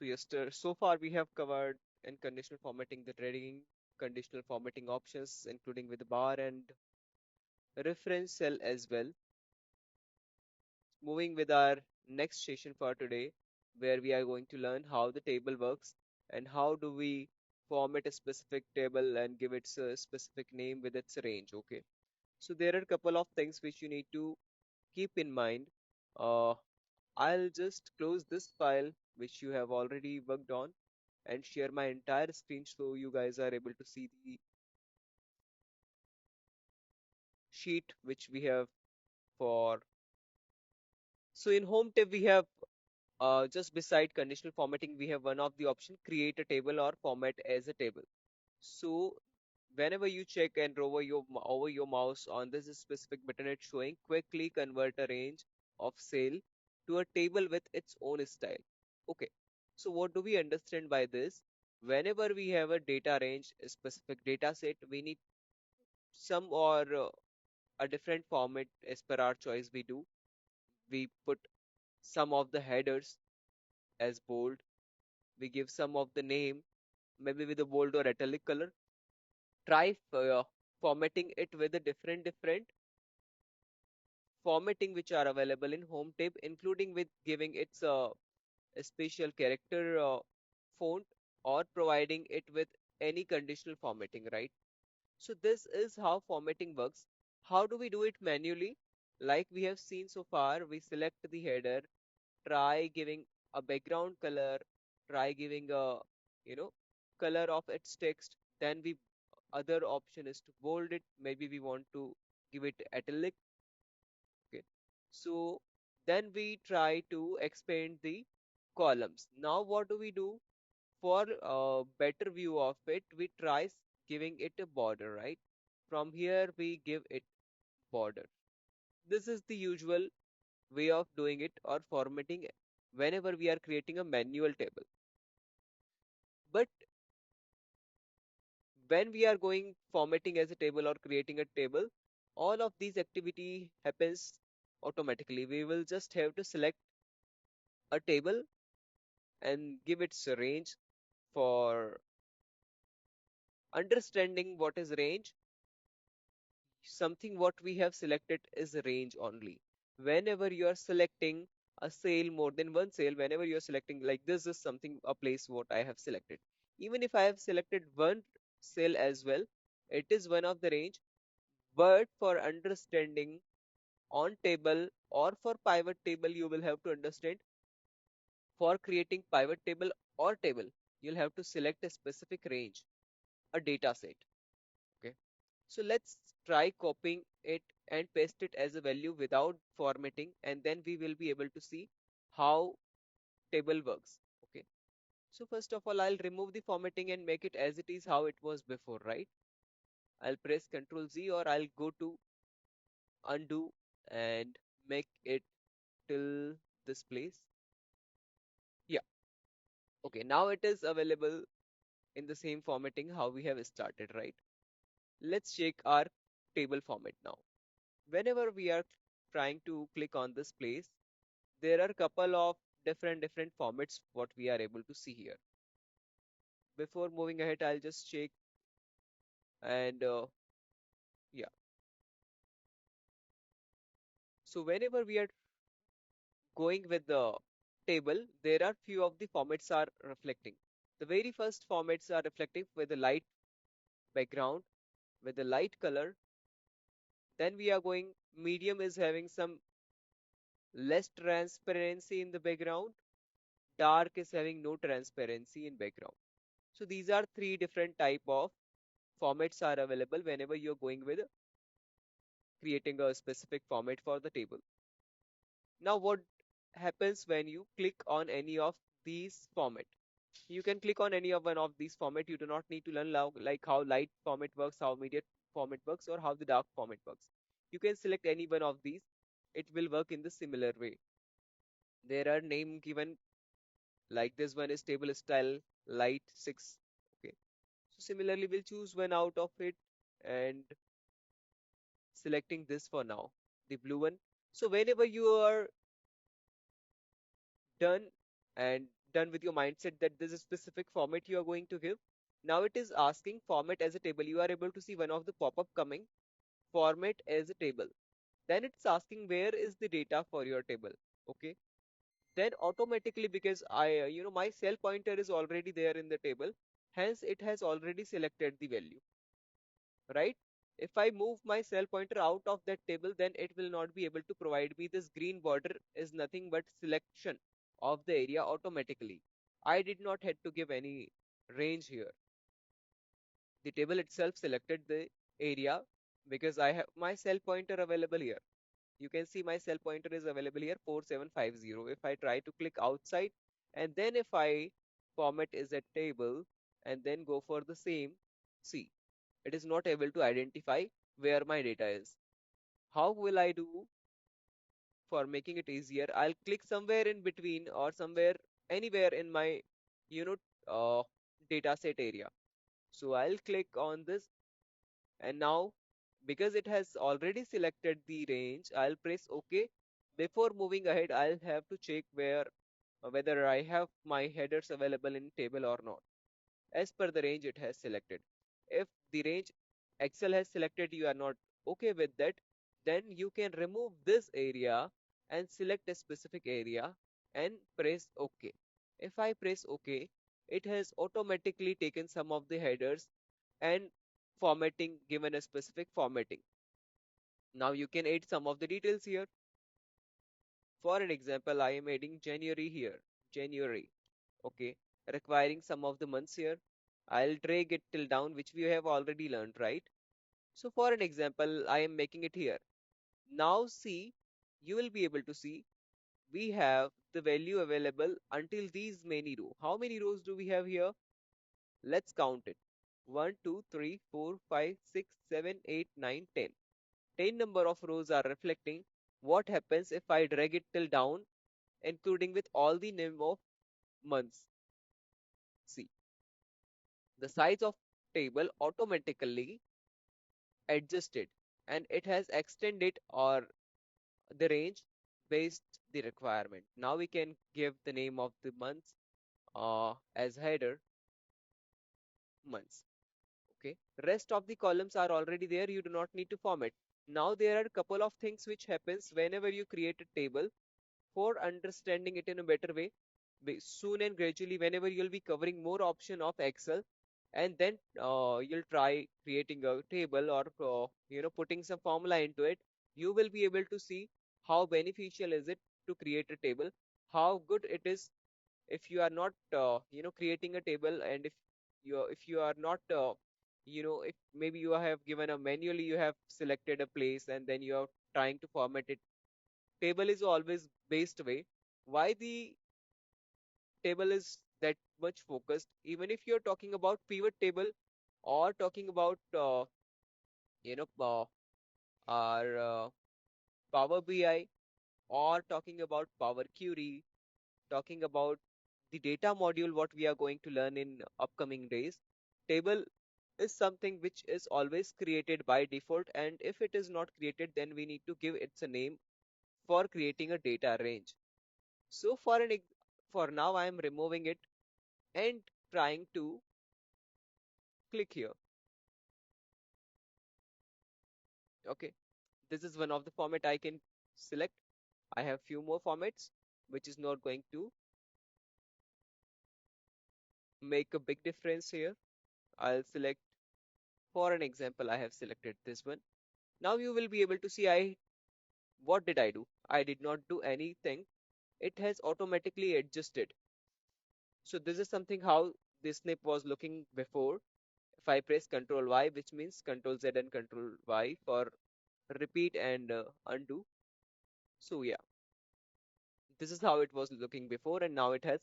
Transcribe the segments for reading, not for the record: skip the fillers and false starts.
So so far we have covered in conditional formatting the trading, conditional formatting options, including with bar and reference cell as well. Moving with our next session for today, where we are going to learn how the table works and how do we format a specific table and give it a specific name with its range. Okay. So there are a couple of things which you need to keep in mind. Uh, I'll just close this file which you have already worked on and share my entire screen so you guys are able to see the sheet which we have for. So in home tab we have just beside conditional formatting we have one of the option create a table or format as a table. So whenever you check and over your mouse on this specific button, it's showing quickly convert a range of cell to a table with its own style. Okay. So what do we understand by this? Whenever we have a data range, a specific data set, we need some or a different format as per our choice we do. We put some of the headers as bold. We give some of the name, maybe with a bold or italic color. Try formatting it with a different formatting which are available in home tab, including with giving its a special character font or providing it with any conditional formatting, right? So this is how formatting works. How do we do it manually? Like we have seen so far, we select the header, try giving a background color, try giving a, you know, color of its text. Then we other option is to bold it. Maybe we want to give it italic. Okay. So then we try to expand the columns. Now what do we do? For a better view of it, we try giving it a border, right? From here we give it border. This is the usual way of doing it or formatting whenever we are creating a manual table. But when we are going formatting as a table or creating a table, all of these activity happens automatically. We will just have to select a table and give its range. For understanding what is range, something what we have selected is range only. Whenever you are selecting a cell, more than one cell, whenever you are selecting like this is something a place what I have selected. Even if I have selected one cell as well, it is one of the range. But for understanding on table or for pivot table, you will have to understand for creating pivot table or table, you'll have to select a specific range, a data set. Okay. So let's try copying it and paste it as a value without formatting, and then we will be able to see how table works. Okay. So first of all, I'll remove the formatting and make it as it is how it was before, right? I'll press Ctrl Z or I'll go to undo and make it till this place. Yeah. Okay. Now it is available in the same formatting how we have started, right? Let's check our table format now. Whenever we are trying to click on this place, there are a couple of different formats what we are able to see here. Before moving ahead, I'll just check and yeah. So whenever we are going with the table, there are few of the formats are reflecting. The very first formats are reflecting with the light background, with the light color. Then we are going medium is having some less transparency in the background. Dark is having no transparency in background. So these are three different type of formats are available whenever you're going with creating a specific format for the table. Now what happens when you click on any of these format? You can click on any of one of these format. You do not need to learn like how light format works, how medium format works, or how the dark format works. You can select any one of these. It will work in the similar way. There are name given like this one is table style light 6. Okay. So similarly, we'll choose one out of it and selecting this for now, the blue one. So whenever you are done and done with your mindset that there's a specific format you are going to give. Now it is asking format as a table. You are able to see one of the pop-up coming, format as a table. Then it's asking where is the data for your table. Okay. Then automatically, because my cell pointer is already there in the table, hence it has already selected the value, right? If I move my cell pointer out of that table, then it will not be able to provide me this green border is nothing but selection of the area automatically. I did not had to give any range here. The table itself selected the area because I have my cell pointer available here. You can see my cell pointer is available here 4750. If I try to click outside and then if I format is a table and then go for the same, see, it is not able to identify where my data is. How will I do for making it easier? I'll click somewhere in between or somewhere anywhere in my, you know, data set area. So I'll click on this and now because it has already selected the range, I'll press OK. Before moving ahead, I'll have to check whether I have my headers available in table or not as per the range it has selected. If the range Excel has selected you are not okay with that, then you can remove this area and select a specific area and press OK. If I press OK, it has automatically taken some of the headers and formatting given a specific formatting. Now you can add some of the details here. For an example, I am adding January here. January. Okay. Requiring some of the months here. I'll drag it till down, which we have already learned, right? So for an example, I am making it here. Now see, you will be able to see we have the value available until these many rows. How many rows do we have here? Let's count it. 1, 2, 3, 4, 5, 6, 7, 8, 9, 10. 10 number of rows are reflecting what happens if I drag it till down, including with all the name of months. See, the size of table automatically adjusted and it has extended or the range based the requirement. Now we can give the name of the months as header months. Okay. Rest of the columns are already there. You do not need to format. Now there are a couple of things which happens whenever you create a table for understanding it in a better way. Soon and gradually, whenever you'll be covering more option of Excel, and then you'll try creating a table or putting some formula into it, you will be able to see how beneficial is it to create a table, how good it is if you are not creating a table, and if you are not if maybe you have given a manually you have selected a place and then you are trying to format it. Table is always based way. Why the table is that much focused? Even if you're talking about pivot table or talking about you know uh, our Power BI or talking about Power Query, talking about the data module what we are going to learn in upcoming days. Table is something which is always created by default, and if it is not created then we need to give it a name for creating a data range. So for now I am removing it and trying to click here. Okay, this is one of the format I can select. I have few more formats which is not going to make a big difference here. I'll select, for an example, I have selected this one. Now you will be able to see what did I do? I did not do anything. It has automatically adjusted. So this is something how this snip was looking before. If I press Control Y, which means Control Z and Control Y for repeat and undo. So yeah, this is how it was looking before, and now it has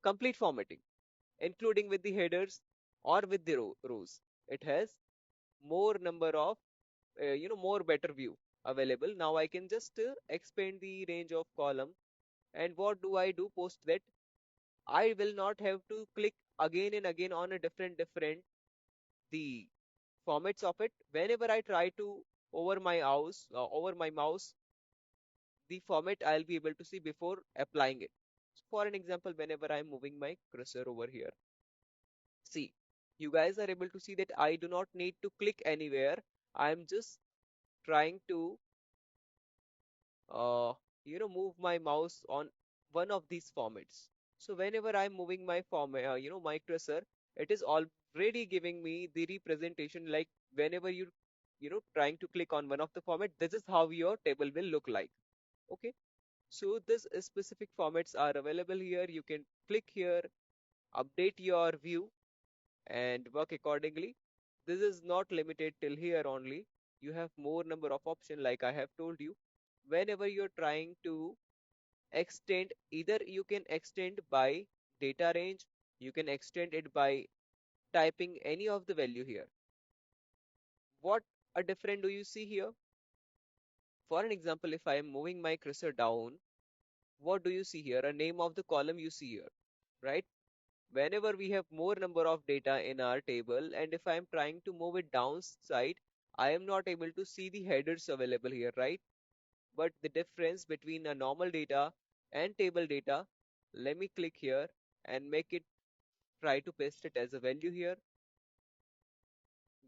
complete formatting, including with the headers or with the rows. It has more number of, more better view available. Now I can just expand the range of column. And what do I do post that? I will not have to click again and again on a different the formats of it. Whenever I try to over my mouse, the format I'll be able to see before applying it. For an example, whenever I'm moving my cursor over here, see, you guys are able to see that I do not need to click anywhere. I'm just trying to uh, move my mouse on one of these formats. So whenever I'm moving my my cursor, it is already giving me the representation. Like whenever trying to click on one of the format, this is how your table will look like. Okay. So this specific formats are available here. You can click here, update your view, and work accordingly. This is not limited till here only. You have more number of options, like I have told you. Whenever you're trying to extend, either you can extend by data range, you can extend it by typing any of the value here. What a different do you see here? For an example, if I am moving my cursor down, what do you see here? A name of the column you see here, right? Whenever we have more number of data in our table, and if I am trying to move it downside, I am not able to see the headers available here, right? But the difference between a normal data and table data, let me click here and make it, try to paste it as a value here.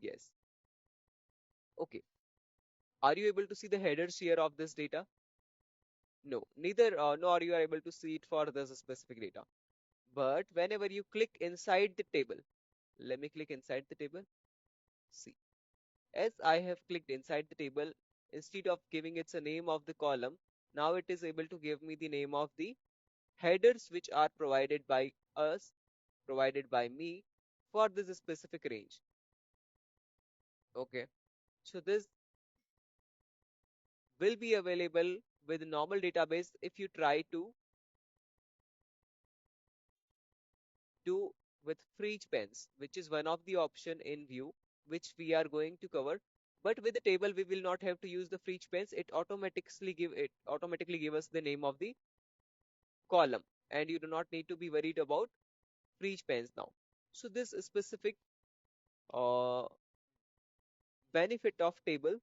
Yes. Okay. Are you able to see the headers here of this data? No, neither, nor you are able to see it for this specific data. But whenever you click inside the table, let me click inside the table. See, as I have clicked inside the table, instead of giving it a name of the column, now it is able to give me the name of the headers which are provided by us, provided by me for this specific range. Okay, so this will be available with normal database if you try to do with free pens, which is one of the option in view, which we are going to cover. But with the table, we will not have to use the free pens. It automatically give us the name of the column, and you do not need to be worried about free pens now. So this specific uh, benefit of table,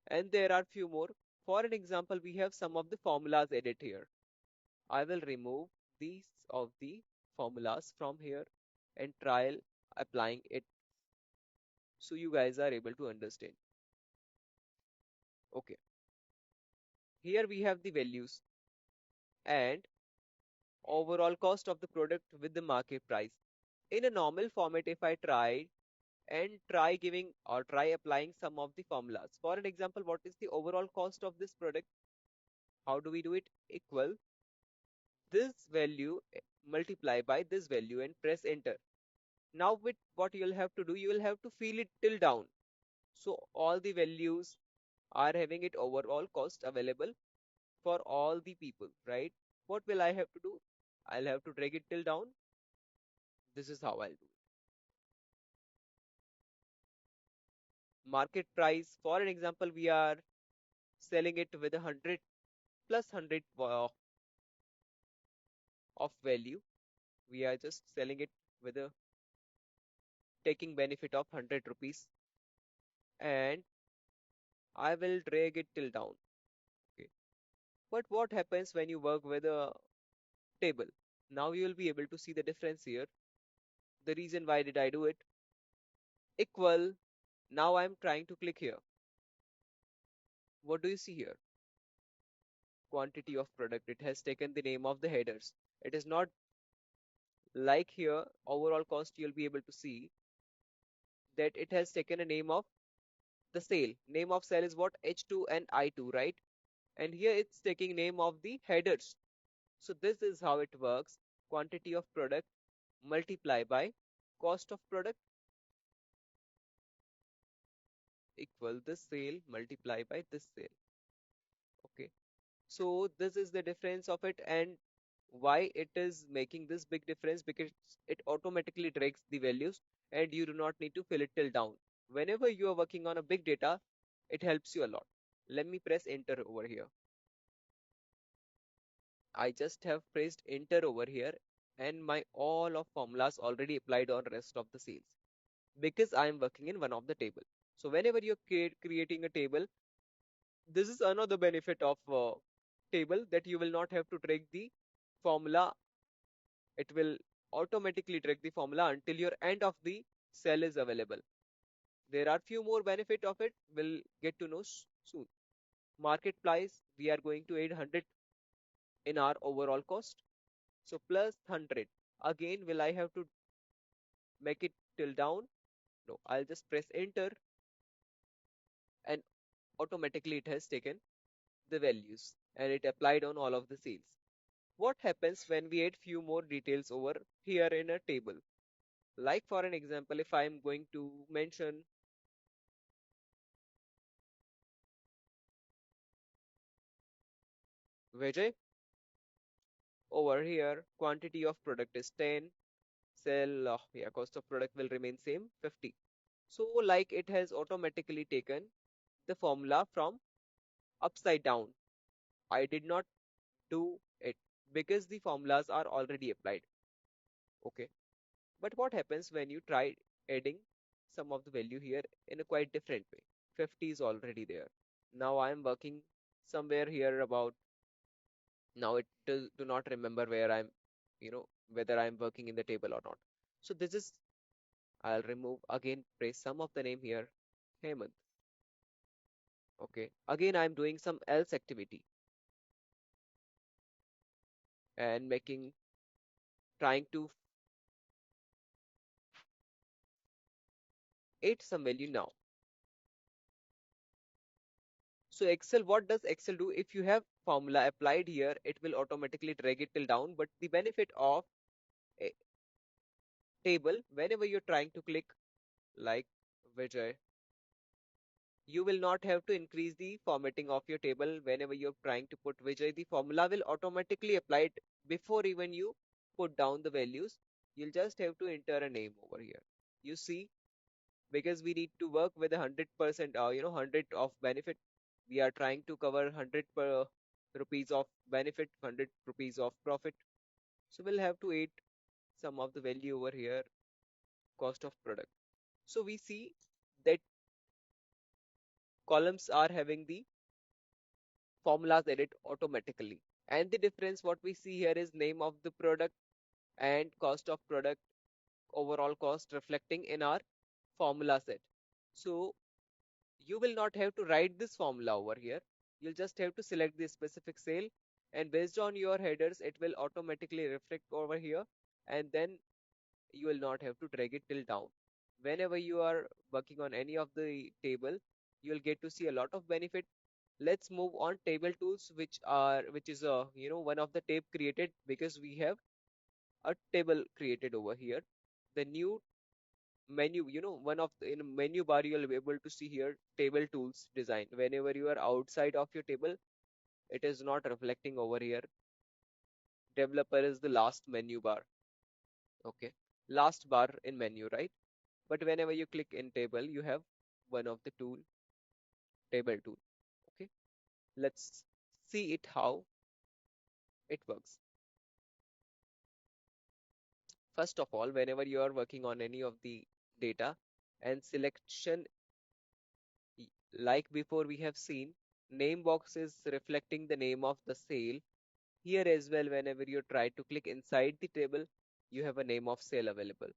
and there are few more. For an example, we have some of the formulas added here. I will remove these of the formulas from here and trial applying it so you guys are able to understand. Okay, here we have the values and overall cost of the product with the market price. In a normal format, if I try giving or try applying some of the formulas. For an example, what is the overall cost of this product? How do we do it? Equal this value multiply by this value and press enter. Now with what you'll have to do, you will have to fill it till down. So all the values are having it overall cost available for all the people, right? What will I have to do? I'll have to drag it till down. This is how I'll do it. Market price, for an example, we are selling it with 100 plus 100 of value. We are just selling it with a taking benefit of 100 rupees, and I will drag it till down. Okay. But what happens when you work with a table? Now you will be able to see the difference here. The reason why did I do it? Equal. Now I'm trying to click here. What do you see here? Quantity of product. It has taken the name of the headers. It is not like here, overall cost, you'll be able to see that it has taken a name of the sale. Name of sale is what? H2 and I2, right? And here it's taking name of the headers. So this is how it works. Quantity of product multiply by cost of product equal this sale multiply by this sale. Okay. So this is the difference of it, and why it is making this big difference, because it automatically drags the values and you do not need to fill it till down. Whenever you are working on a big data, it helps you a lot. Let me press enter over here. I just have pressed enter over here, and my all of formulas already applied on rest of the cells because I am working in one of the table. So whenever you're creating a table, this is another benefit of table, that you will not have to drag the formula, it will automatically track the formula until your end of the cell is available. There are few more benefit of it. We'll get to know soon. Market price, we are going to add 100 in our overall cost. So plus 100. Again, will I have to make it till down? No, I'll just press enter and automatically it has taken the values and it applied on all of the cells. What happens when we add few more details over here in a table? Like for an example, if I'm going to mention Vijay, over here, quantity of product is 10, sell, yeah, cost of product will remain same, 50. So like it has automatically taken the formula from upside down. I did not do it because the formulas are already applied. Okay. But what happens when you try adding some of the value here in a quite different way? 50 is already there. Now I am working somewhere here about, now it do not remember where I'm, whether I'm working in the table or not. So this is, I'll remove again, press some of the name here, Hemant. Okay. Again, I'm doing some else activity and making, trying to add some value now. So Excel, what does Excel do? If you have formula applied here, it will automatically drag it till down. But the benefit of a table, whenever you're trying to click like Vijay, you will not have to increase the formatting of your table. Whenever you're trying to put Vijay, the formula will automatically apply it before even you put down the values. You'll just have to enter a name over here. You see, because we need to work with 100%, 100 of benefit. We are trying to cover 100 per rupees of benefit, 100 rupees of profit. So we'll have to add some of the value over here, cost of product. So we see that columns are having the formulas added automatically. And the difference what we see here is name of the product and cost of product, overall cost reflecting in our formula set. So you will not have to write this formula over here. You'll just have to select the specific cell and based on your headers, it will automatically reflect over here and then you will not have to drag it till down. Whenever you are working on any of the table, you'll get to see a lot of benefit. Let's move on table tools, which is one of the tab created because we have a table created over here. The new menu, one of the, in menu bar you'll be able to see here table tools design. Whenever you are outside of your table, it is not reflecting over here. Developer is the last menu bar. Okay, last bar in menu, right? But whenever you click in table, you have one of the tool, table tool. Okay, let's see it how it works. First of all, whenever you are working on any of the data and selection, like before we have seen, name box is reflecting the name of the sale. Here as well, whenever you try to click inside the table, you have a name of sale available.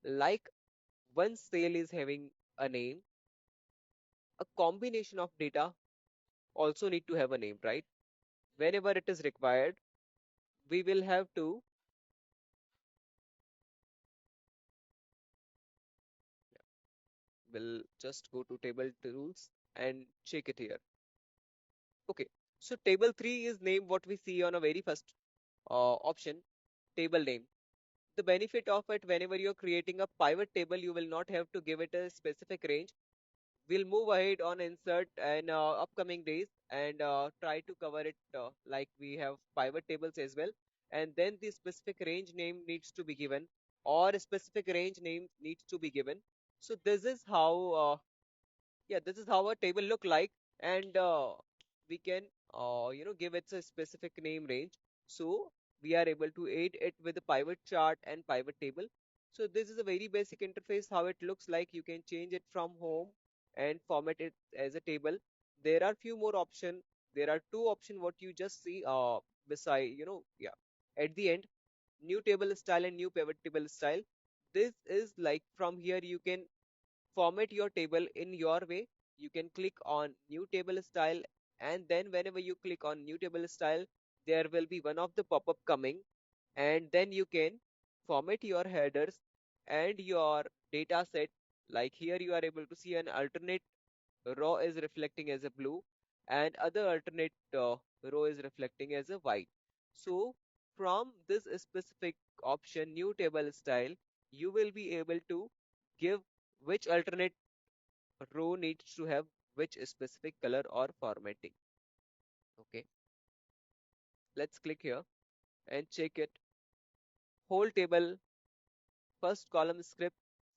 Like one sale is having a name, a combination of data also need to have a name, right? Whenever it is required, we will have to, we'll just go to table tools and check it here. Okay, so table 3 is name what we see on a very first option, table name. The benefit of it, whenever you're creating a pivot table, you will not have to give it a specific range. We'll move ahead on insert and upcoming days and try to cover it like we have pivot tables as well. And then the specific range name needs to be given or a specific range name needs to be given. So this is how yeah, this is how a table look like, and we can give it a specific name range. So we are able to aid it with a pivot chart and pivot table. So this is a very basic interface how it looks like. You can change it from home and format it as a table. There are few more option. There are two option what you just see. beside, yeah. At the end, new table style and new pivot table style. This is like from here you can format your table in your way. You can click on new table style, and then whenever you click on new table style, there will be one of the pop-up coming, and then you can format your headers and your data set. Like here you are able to see an alternate row is reflecting as a blue, and other alternate row is reflecting as a white. So from this specific option, new table style, you will be able to give which alternate row needs to have which specific color or formatting. Okay, let's click here and check it. Whole table, first column strip,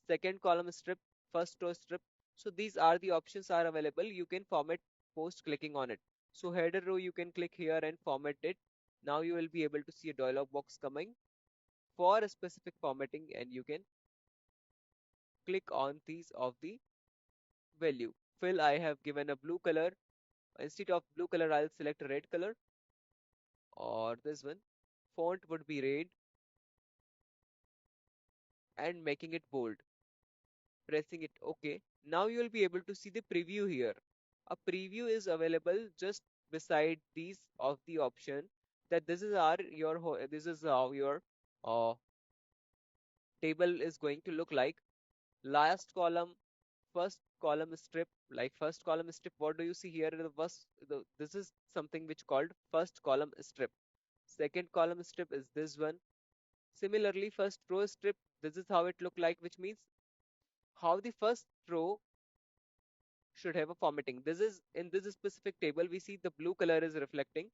second column strip, first row strip. So these are the options are available. You can format post clicking on it. So header row you can click here and format it. Now you will be able to see a dialog box coming for a specific formatting, and you can click on these of the value. Fill, I have given a blue color. Instead of blue color, I'll select a red color, or this one. Font would be red and making it bold. Pressing it OK. Now you will be able to see the preview here. A preview is available just beside these of the option, that this is our your this is how your uh, table is going to look like. Last column, first column strip, like first column strip. What do you see here? This is something which called first column strip. Second column strip is this one. Similarly, first row strip, this is how it look like, which means how the first row should have a formatting. This is in this specific table, we see the blue color is reflecting,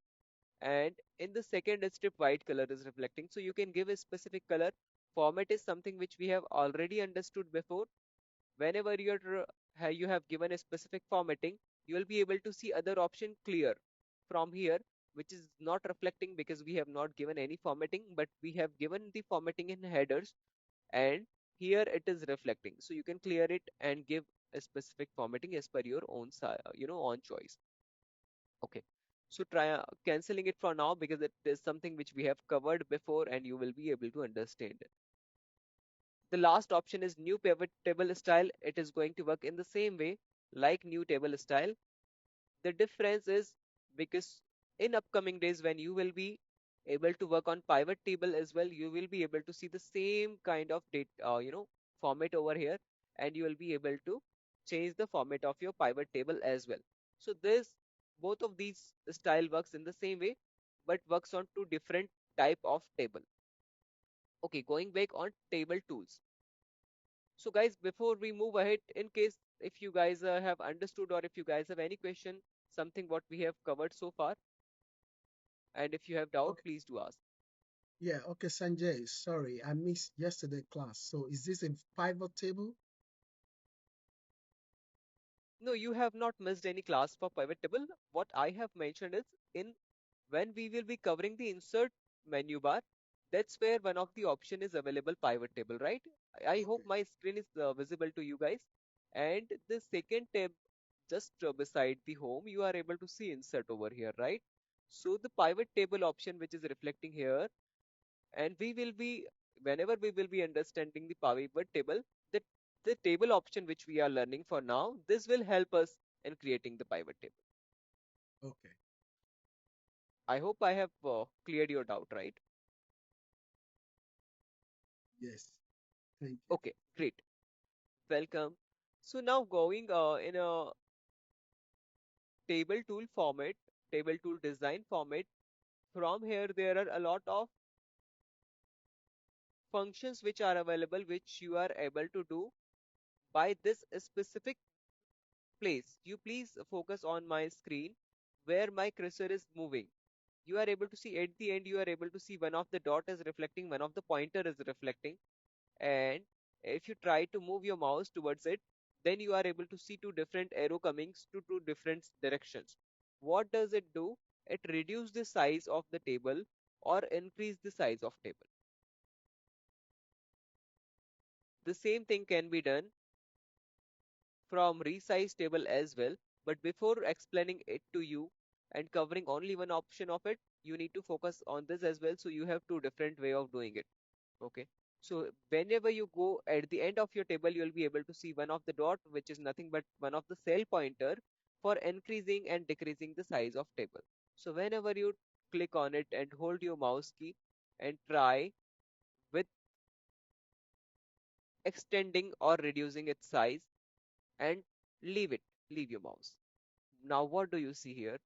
and in the second strip, white color is reflecting. So you can give a specific color. Format is something which we have already understood before. Whenever you have given a specific formatting, you will be able to see other option clear from here, which is not reflecting because we have not given any formatting, but we have given the formatting in headers, and here it is reflecting. So you can clear it and give a specific formatting as per your own own choice. Okay, so try canceling it for now because it is something which we have covered before and you will be able to understand it. The last option is new pivot table style. It is going to work in the same way like new table style. The difference is because in upcoming days when you will be able to work on pivot table as well, you will be able to see the same kind of data, format over here, and you will be able to change the format of your pivot table as well. So this both of these style works in the same way, but works on two different type of table. Okay, going back on table tools. So guys, before we move ahead, in case if you guys have understood or if you guys have any question, something what we have covered so far, and if you have doubt, Okay. please do ask. Yeah, okay, Sanjay. Sorry, I missed yesterday class. So is this a pivot table? No, you have not missed any class for pivot table. What I have mentioned is in when we will be covering the insert menu bar, that's where one of the option is available pivot table, right? I hope Okay. my screen is visible to you guys. And the second tab just beside the home, you are able to see insert over here, right? So the pivot table option which is reflecting here, and we will be whenever we will be understanding the pivot table, the the table option which we are learning for now, this will help us in creating the pivot table. Okay. I hope I have cleared your doubt, right? Yes. Thank you. Okay, great. Welcome. So now going in a table tool format, table tool design format. From here, there are a lot of functions which are available, which you are able to do by this specific place. You please focus on my screen where my cursor is moving. You are able to see at the end, you are able to see one of the dot is reflecting, one of the pointer is reflecting. And if you try to move your mouse towards it, then you are able to see two different arrow comings to two different directions. What does it do? It reduce the size of the table or increase the size of table. The same thing can be done from resize table as well. But before explaining it to you and covering only one option of it, you need to focus on this as well. So you have two different way of doing it. Okay. So whenever you go at the end of your table, you'll be able to see one of the dot, which is nothing but one of the cell pointer for increasing and decreasing the size of table. So whenever you click on it and hold your mouse key and try with extending or reducing its size and leave it, leave your mouse. Now what do you see here?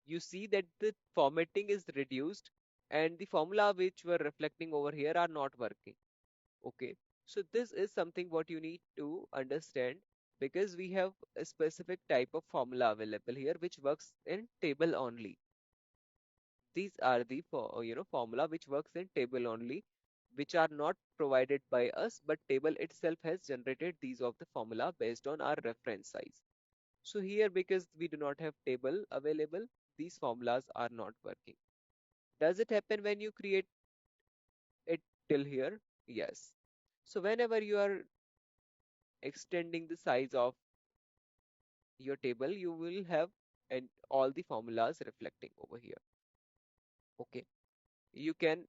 You see that the formatting is reduced and the formula which were reflecting over here are not working. Okay, so this is something what you need to understand because we have a specific type of formula available here which works in table only. These are the formula which works in table only, which are not provided by us, but table itself has generated these of the formula based on our reference size. So here, because we do not have table available, these formulas are not working. Does it happen when you create it till here? Yes. So whenever you are extending the size of your table, you will have and all the formulas reflecting over here. Okay. You can,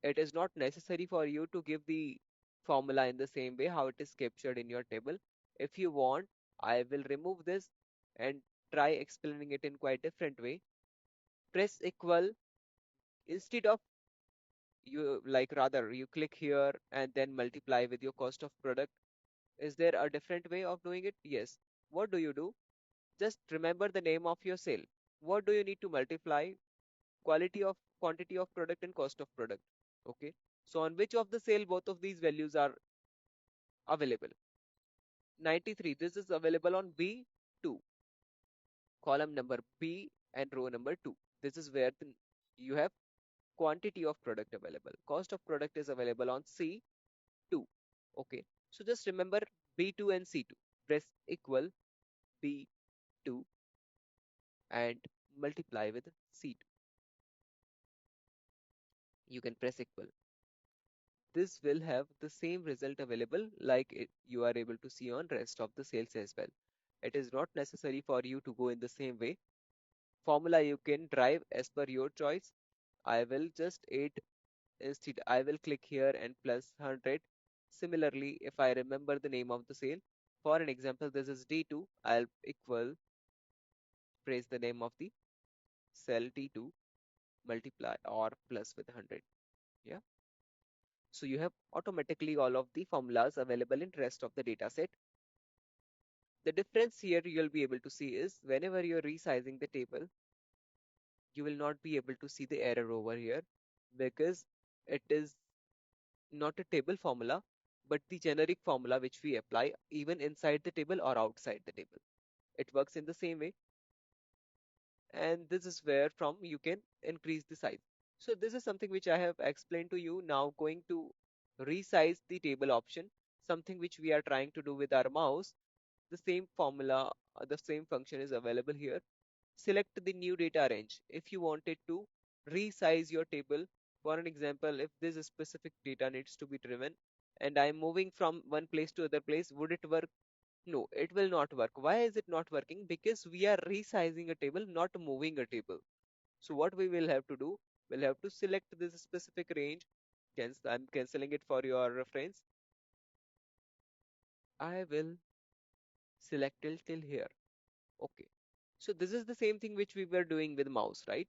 it is not necessary for you to give the formula in the same way how it is captured in your table. If you want, I will remove this and try explaining it in quite different way. Press equal instead of you like rather you click here and then multiply with your cost of product. Is there a different way of doing it? Yes. What do you do? Just remember the name of your sale. What do you need to multiply? Quality of quantity of product and cost of product. Okay. So on which of the sale both of these values are available? 93. This is available on B2, column number B and row number 2. This is where you have quantity of product available. Cost of product is available on C2. Okay. So just remember B2 and C2. Press equal B2 and multiply with C2. You can press equal. This will have the same result available like you are able to see on rest of the sales as well. It is not necessary for you to go in the same way. Formula you can drive as per your choice. I will just add instead I will click here and plus 100. Similarly, if I remember the name of the sale, for an example, this is D2, I'll equal, praise the name of the cell T2, multiply or plus with 100. Yeah. So you have automatically all of the formulas available in rest of the data set. The difference here you'll be able to see is whenever you're resizing the table, you will not be able to see the error over here because it is not a table formula, but the generic formula which we apply even inside the table or outside the table. It works in the same way, and this is where from you can increase the size. So this is something which I have explained to you. Now going to resize the table option, something which we are trying to do with our mouse. The same formula, the same function is available here. Select the new data range. If you wanted to resize your table, for an example, if this specific data needs to be driven and I'm moving from one place to other place, would it work? No, it will not work. Why is it not working? Because we are resizing a table, not moving a table. So what we will have to do, we'll have to select this specific range. I'm canceling it for your reference. I will select it till here. Okay. So this is the same thing which we were doing with mouse, right?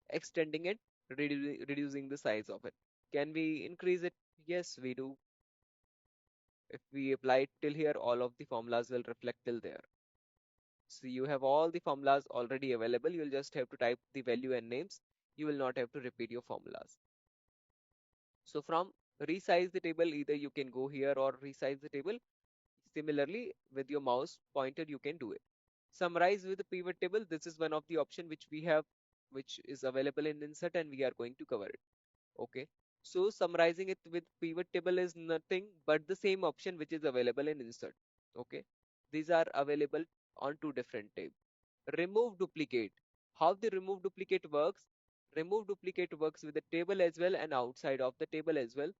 Extending it, reducing the size of it. Can we increase it? Yes, we do. If we apply it till here, all of the formulas will reflect till there. So you have all the formulas already available. You'll just have to type the value and names. You will not have to repeat your formulas. So from resize the table, either you can go here or resize the table. Similarly, with your mouse pointer, you can do it. Summarize with the pivot table. This is one of the option which we have, which is available in insert and we are going to cover it. Okay. So summarizing it with pivot table is nothing but the same option which is available in insert. Okay. These are available on two different tabs. Remove duplicate. How the remove duplicate works? Remove duplicate works with the table as well and outside of the table as well,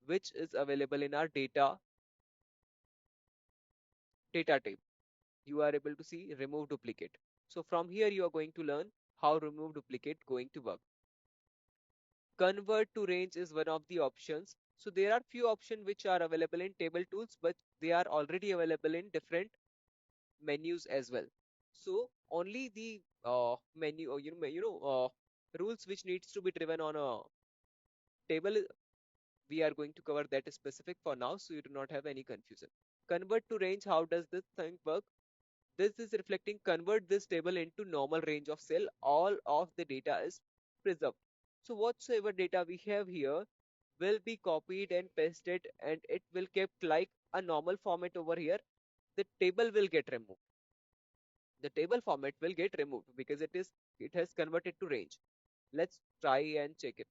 which is available in our data tab. You are able to see remove duplicate. So from here you are going to learn how remove duplicate going to work. Convert to range is one of the options. So there are few options which are available in table tools, but they are already available in different menus as well. So only the menu, or rules which needs to be driven on a table, we are going to cover that specific for now, so you do not have any confusion. Convert to range, how does this thing work? This is reflecting convert this table into normal range of cell. All of the data is preserved. So whatsoever data we have here will be copied and pasted, and it will kept like a normal format over here. The table will get removed. The table format will get removed because it has converted to range. Let's try and check it.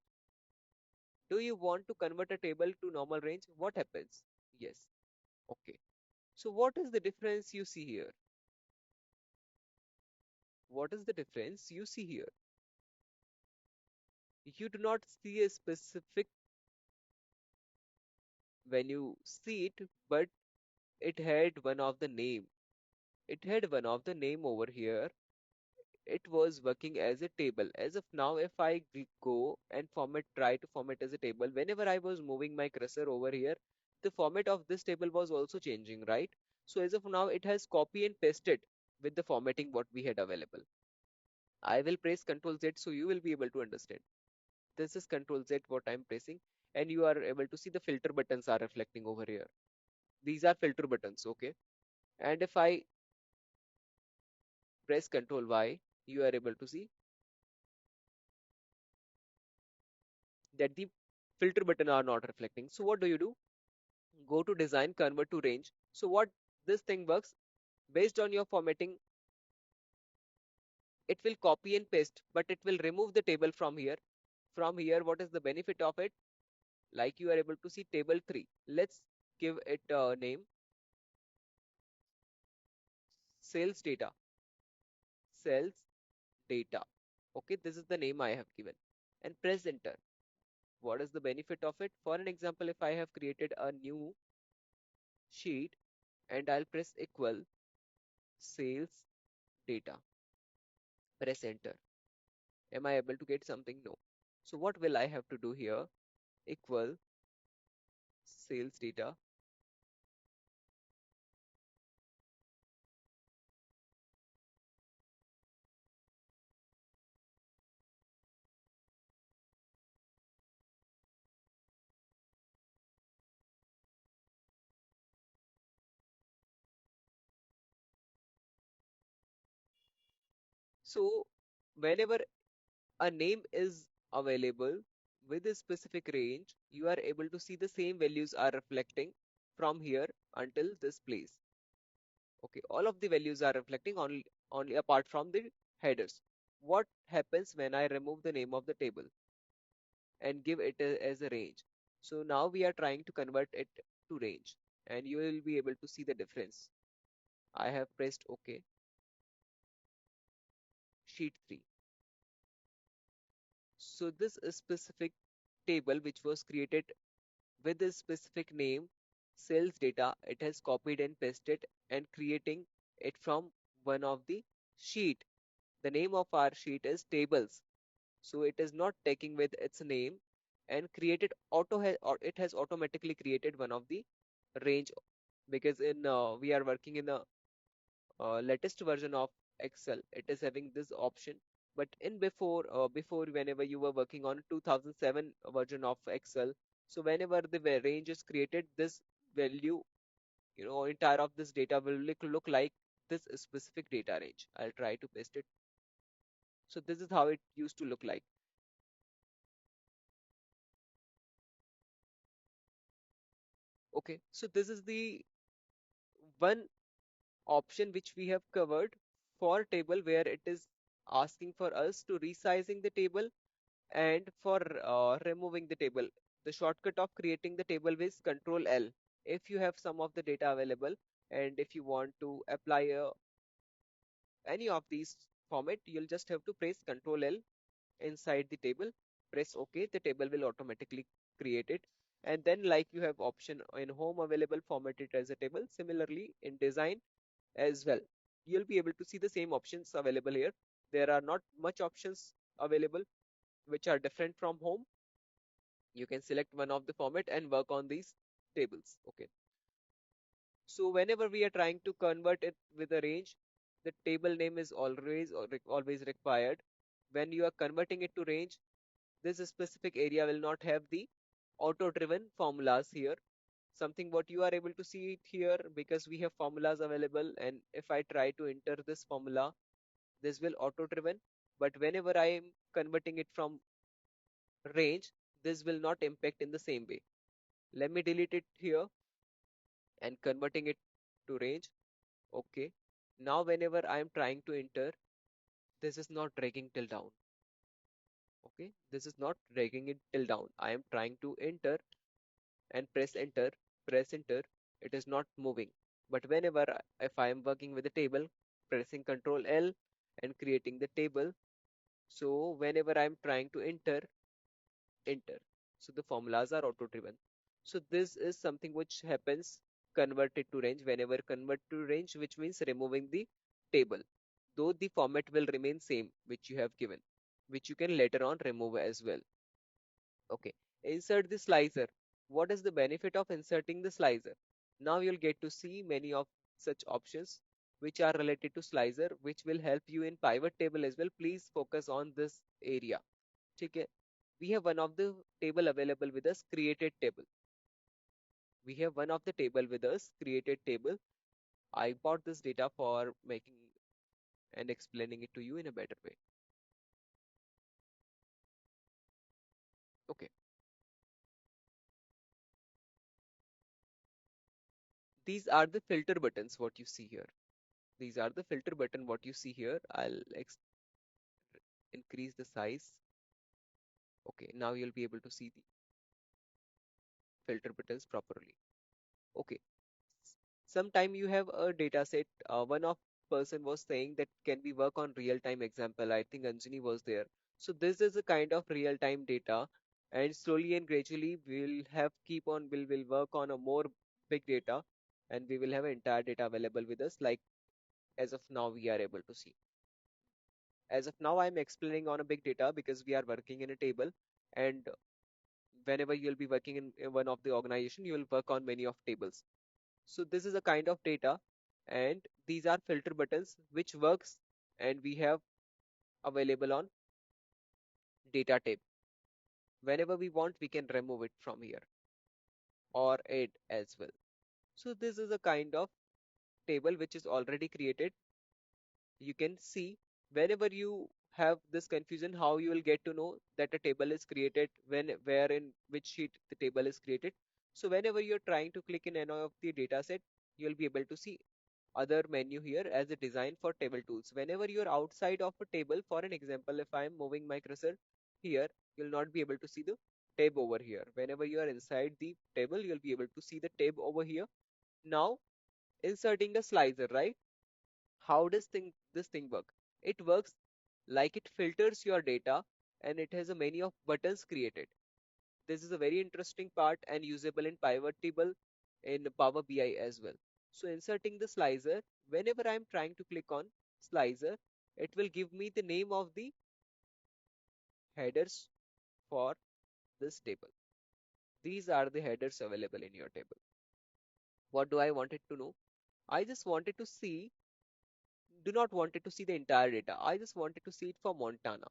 Do you want to convert a table to normal range? What happens? Yes. Okay. So what is the difference you see here? What is the difference you see here? You do not see a specific when you see it, but it had one of the name. It had one of the name over here. It was working as a table. As of now, if I go and try to format as a table, whenever I was moving my cursor over here, the format of this table was also changing, right? So as of now, it has copy and pasted with the formatting what we had available. I will press Ctrl Z so you will be able to understand. This is Ctrl Z what I'm pressing, and you are able to see the filter buttons are reflecting over here. These are filter buttons, okay? And if I press Ctrl Y, you are able to see that the filter button are not reflecting. So what do? Go to design, convert to range. So what this thing works, based on your formatting, it will copy and paste, but it will remove the table from here. From here, what is the benefit of it? Like you are able to see table 3. Let's give it a name, sales data, sales data. Okay, this is the name I have given. And press enter. What is the benefit of it? For an example, if I have created a new sheet and I'll press equal sales data, press enter. Am I able to get something? No. So what will I have to do here? Equal sales data. So whenever a name is available with a specific range, you are able to see the same values are reflecting from here until this place. Okay, all of the values are reflecting only apart from the headers. What happens when I remove the name of the table and give it as a range? So now we are trying to convert it to range, and you will be able to see the difference. I have pressed OK. Sheet 3. So this is specific table which was created with a specific name, sales data, it has copied and pasted and creating it from one of the sheet. The name of our sheet is tables. So it is not taking with its name and created or it has automatically created one of the range, because in we are working in a latest version of Excel. It is having this option. But in before whenever you were working on 2007 version of Excel, so whenever the range is created, this value, entire of this data will look like this specific data range. I'll try to paste it. So this is how it used to look like. Okay, so this is the one option which we have covered for table, where it is asking for us to resizing the table and for removing the table. The shortcut of creating the table is Control L. If you have some of the data available and if you want to apply any of these format, you'll just have to press Control L inside the table, press OK, the table will automatically create it. And then like you have option in home available, format it as a table. Similarly in design as well. you'll be able to see the same options available here. There are not much options available which are different from home. You can select one of the format and work on these tables. Okay. So whenever we are trying to convert it with a range, the table name is always required. When you are converting it to range, this specific area will not have the auto-driven formulas here. Something what you are able to see it here because we have formulas available, and if I try to enter this formula, this will auto-driven. But whenever I am converting it from range, this will not impact in the same way. Let me delete it here and converting it to range. Okay. Now whenever I am trying to enter, this is not dragging till down. Okay. This is not dragging it till down. I am trying to enter and press enter. It is not moving. But whenever if I am working with a table, pressing Control L and creating the table. So whenever I am trying to enter. So the formulas are auto driven. So this is something which happens converted to range whenever convert to range, which means removing the table, though the format will remain same which you have given, which you can later on remove as well. Okay, insert the slicer. What is the benefit of inserting the slicer? Now you'll get to see many of such options which are related to slicer, which will help you in pivot table as well. Please focus on this area. Okay, we have one of the table available with us, created table. We have one of the table with us, created table. I bought this data for making and explaining it to you in a better way. Okay, these are the filter buttons what you see here. These are the filter button what you see here. I'll increase the size. Okay, now you'll be able to see the filter buttons properly. Okay, sometime you have a data set. One of person was saying that can we work on real time example. I think Anjani was there. So this is a kind of real time data, and slowly and gradually we'll have keep on will work on a more big data, and we will have entire data available with us. Like as of now we are able to see. As of now I'm explaining on a big data because we are working in a table, and whenever you'll be working in one of the organization, you will work on many of tables. So this is a kind of data, and these are filter buttons which works, and we have available on data tab. Whenever we want, we can remove it from here or add as well. So this is a kind of table which is already created. You can see whenever you have this confusion, how you will get to know that a table is created, when, where, in which sheet the table is created. So whenever you're trying to click in any of the data set, you'll be able to see other menu here as a design for table tools. Whenever you're outside of a table, for an example, if I'm moving my cursor here, you'll not be able to see the tab over here. Whenever you are inside the table, you'll be able to see the tab over here. Now, inserting a slicer, right? How does this thing work? It works like it filters your data, and it has a many of buttons created. This is a very interesting part and usable in pivot table in Power BI as well. So inserting the slicer, whenever I'm trying to click on slicer, it will give me the name of the headers for this table. These are the headers available in your table. What do I wanted to know? I just wanted to see, do not wanted to see the entire data. I just wanted to see it for Montana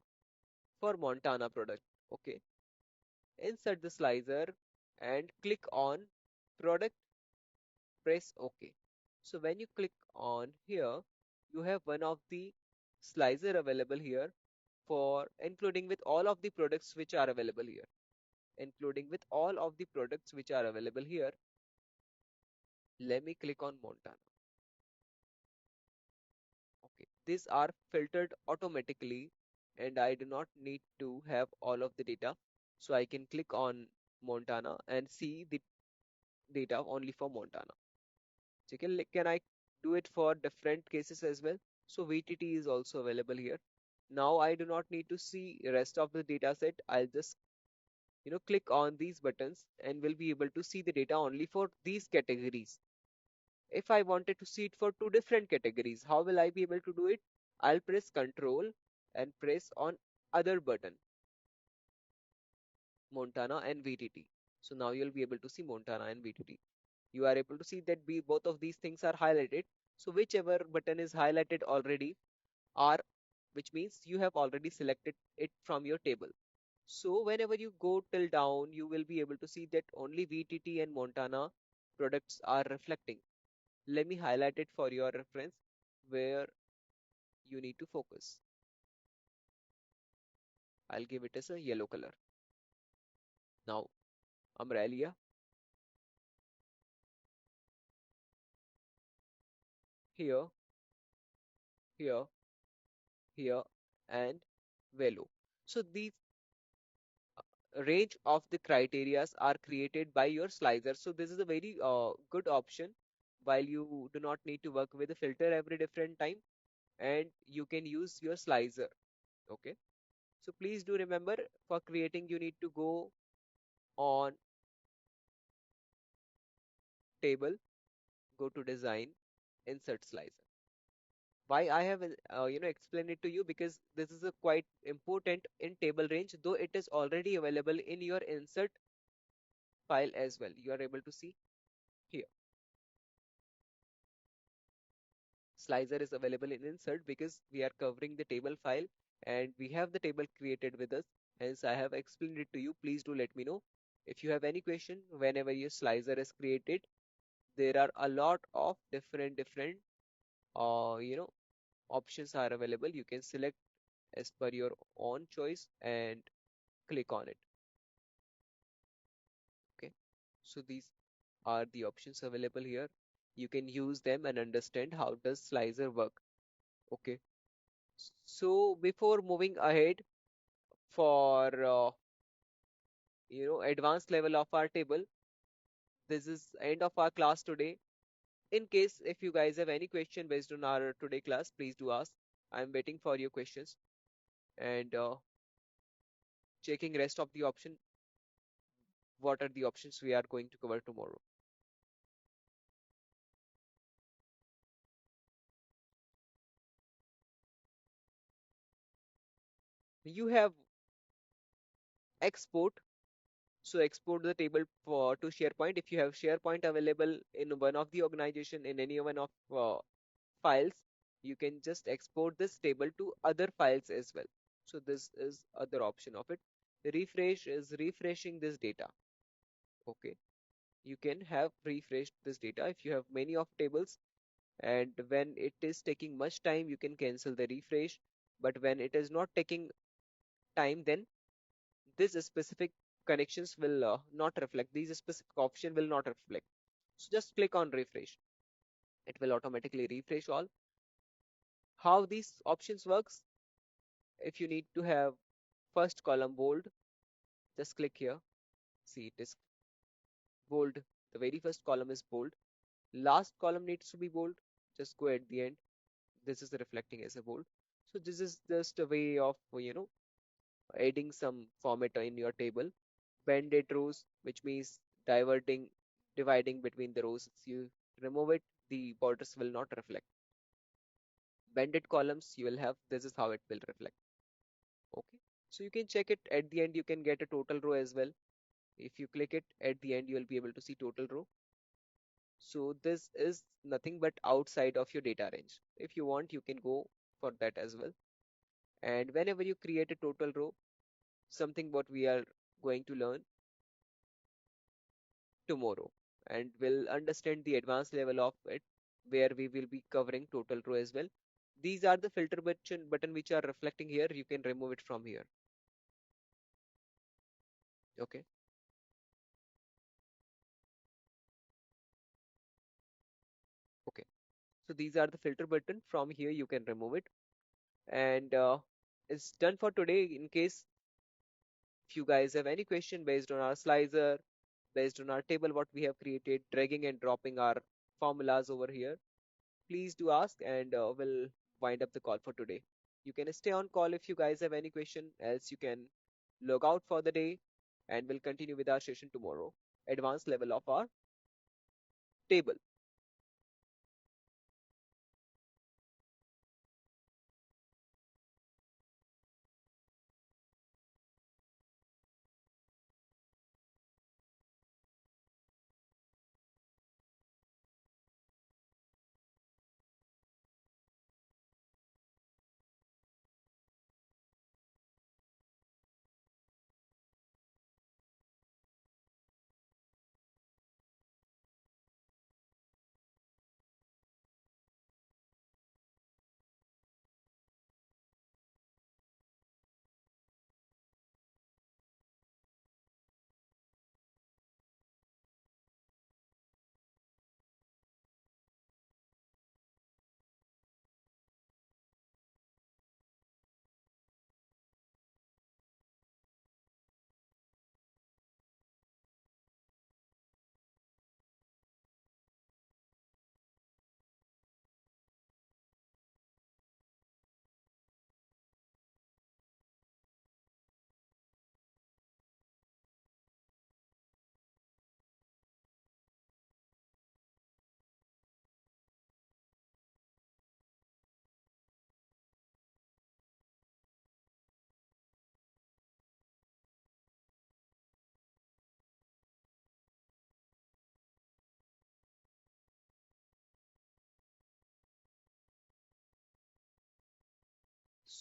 product. Okay. Insert the slicer and click on product, press OK. So when you click on here, you have one of the slicer available here for including with all of the products which are available here. Including with all of the products which are available here. Let me click on Montana. Okay, these are filtered automatically, and I do not need to have all of the data. So I can click on Montana and see the data only for Montana. So can I do it for different cases as well? So VTT is also available here. Now I do not need to see rest of the data set. I'll just click on these buttons and will be able to see the data only for these categories. If I wanted to see it for two different categories, how will I be able to do it? I'll press Control and press on other button, Montana and VTT. So now you'll be able to see Montana and VTT. You are able to see that both of these things are highlighted. So whichever button is highlighted already are, which means you have already selected it from your table. So whenever you go till down, you will be able to see that only VTT and Montana products are reflecting. Let me highlight it for your reference where you need to focus. I'll give it as a yellow color. Now, Umbralia, here, here, here, and Velo. So these range of the criterias are created by your slicer. So this is a very good option while you do not need to work with a filter every different time, and you can use your slicer. Okay. So please do remember, for creating you need to go on table, go to design, insert slicer. Why I have explained it to you, because this is a quite important in table range, though it is already available in your insert file as well. You are able to see here. Slicer is available in insert because we are covering the table file and we have the table created with us. Hence, I have explained it to you. Please do let me know if you have any question whenever your slicer is created. There are a lot of different options are available. You can select as per your own choice and click on it. Okay. So these are the options available here. You can use them and understand how does slicer work. Okay. So before moving ahead for advanced level of our table, this is end of our class today. In case if you guys have any question based on our today class, please do ask. I'm waiting for your questions and checking rest of the option. What are the options we are going to cover tomorrow? You have export. So export the table for to SharePoint. If you have SharePoint available in one of the organization in any one of files, you can just export this table to other files as well. So this is other option of it. Refresh is refreshing this data. Okay, you can have refreshed this data if you have many of tables, and when it is taking much time, you can cancel the refresh. But when it is not taking time, then this specific connections will not reflect. These specific option will not reflect. So just click on refresh. It will automatically refresh all. How these options works? If you need to have first column bold, just click here. See, it is bold. The very first column is bold. Last column needs to be bold. Just go at the end. This is reflecting as a bold. So this is just a way of adding some format in your table. Banded rows, which means dividing between the rows. If you remove it, the borders will not reflect. Banded columns you will have. This is how it will reflect. Okay. So you can check it at the end. You can get a total row as well. If you click it at the end, you will be able to see total row. So this is nothing but outside of your data range. If you want, you can go for that as well. And whenever you create a total row, something what we are going to learn tomorrow, and we'll understand the advanced level of it where we will be covering total row as well. These are the filter button which are reflecting here. You can remove it from here. Okay. Okay. So these are the filter button from here. You can remove it. And it's done for today. In case if you guys have any question based on our slicer, based on our table, what we have created, dragging and dropping our formulas over here, please do ask and we'll wind up the call for today. You can stay on call if you guys have any question, else you can log out for the day and we'll continue with our session tomorrow. Advanced level of our table.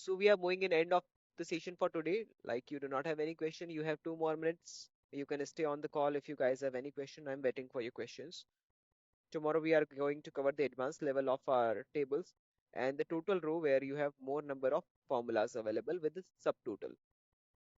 So we are moving in end of the session for today. Like you do not have any question, you have 2 more minutes. You can stay on the call if you guys have any question. I'm waiting for your questions. Tomorrow we are going to cover the advanced level of our tables and the total row where you have more number of formulas available with the subtotal.